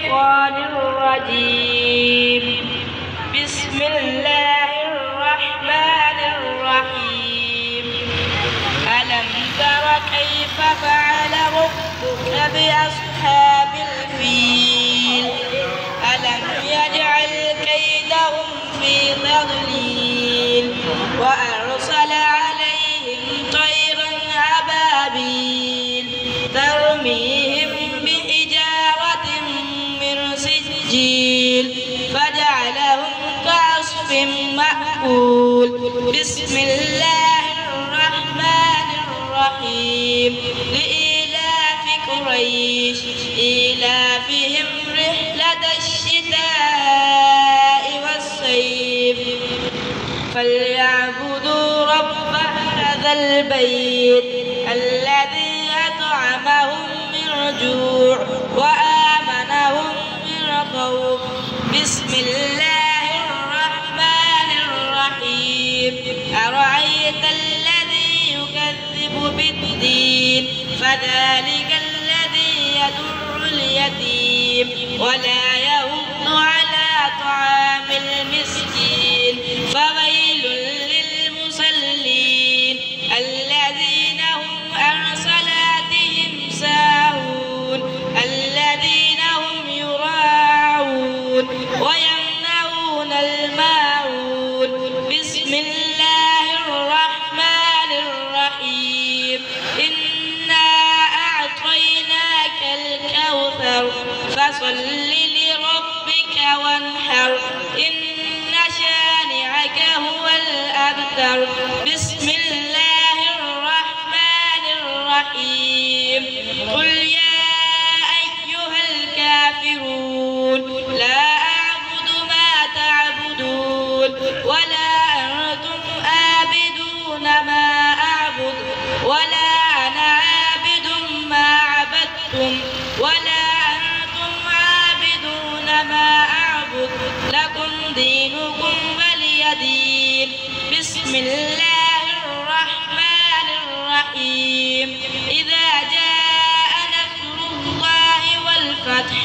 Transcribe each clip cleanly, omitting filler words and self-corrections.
الشيطان الرجيم. بسم الله الرحمن الرحيم. ألم تر كيف فعل ربك بأصحاب الفيل؟ ألم يجعل كيدهم في تضليل وأرسل عليهم طيرا أبابيل ترميهم بحجارة من سجيل فجعلهم كعصف مأكول. بسم الله الرحمن الرحيم. لإيلاف قريش إيلافهم رحلة الشتاء والصيف فليعبدوا رب هذا البيت الذي أطعمهم من جوع وآمنهم من خوف. بسم الله الرحمن الرحيم. أرأيت الذي يكذب بالدين فذلك الذي يدع اليتيم ولا يحض على طعام المسكين فويل للمصلين الذين هم عن صلاتهم ساهون الذين هم يراعون ويمنعون الماعون. بسم الله الرحمن الرحيم. إنا أعطيناك الكوثر فصل لربك وانحر إن شانئك هو الأبتر. بسم الله الرحمن الرحيم. قل يا أيها الكافرون لا أعبد ما تعبدون ولا أنتم عابدون ما أعبد ولا أنا عابد ما عبدتم ولا أنتم عابدون ما أعبد لكم دينكم ولي دين. بسم الله الرحمن الرحيم. إذا جاء نصر الله والفتح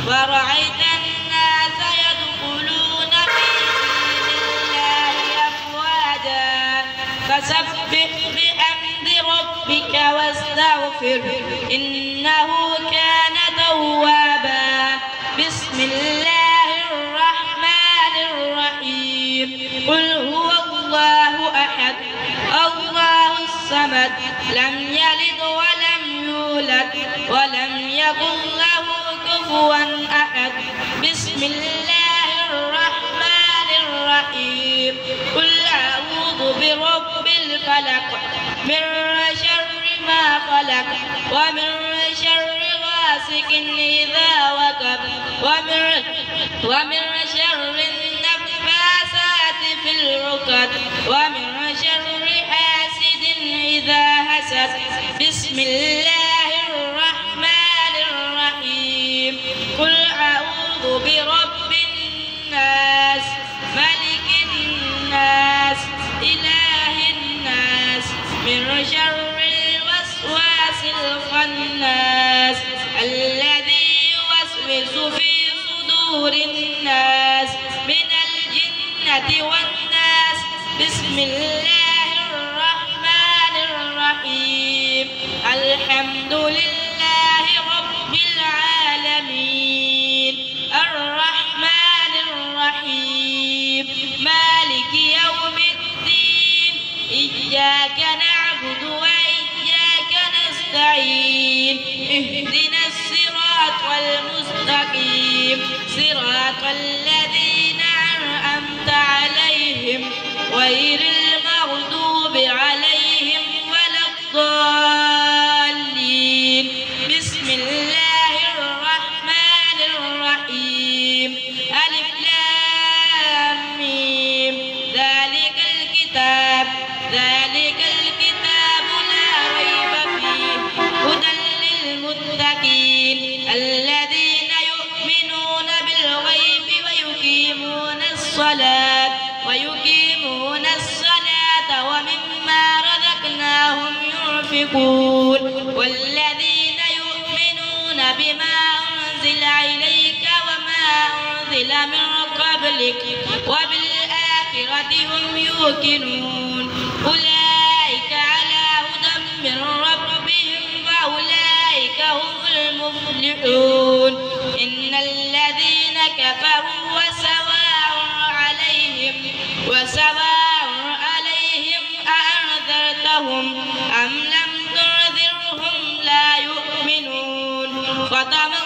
ورأيت الناس يدخلون في دين الله أفواجا فسبح بحمد ربك واستغفر إنه كان توابا. بسم الله الرحمن الرحيم. قل هو الله أحد الله الصمد لم يلد ولم يولد ولم يكن له كفوا أحد. بسم الله الرحمن الرحيم. قل أعوذ برب الفلق من شر ما خلق ومن شر غاسق إذا وقب ومن شر النفاثات في العقد ومن شر حاسد إذا حسد. بسم الله الرحمن الرحيم. قل أعوذ برب الناس ملك الناس إله الناس من شر الوسواس الخناس الذي يوسوس في صدور الناس من الجنة والناس. بسم الله الرحمن الرحيم. الحمد لله رب العالمين الرحمن الرحيم مالك يوم الدين إياك نعبد وإياك نستعين اهدنا الصراط المستقيم صراط الذين أنعمت عليهم غير المغضوب عليهم ولا الضالين. بسم الله الرحمن الرحيم. ألف لام ميم ذلك الكتاب لا ريب فيه هدى للمتقين الذين يؤمنون بالغيب ويقيمون الصلاة ومما رزقناهم ينفقون والذين يؤمنون بما أنزل إليك أنزل من قبلك وبالآخرة هم يوقنون أولئك على هدى من ربهم وأولئك هم المفلحون إن الذين كفروا وسواء عليهم أأنذرتهم أم لم تنذرهم لا يؤمنون ختم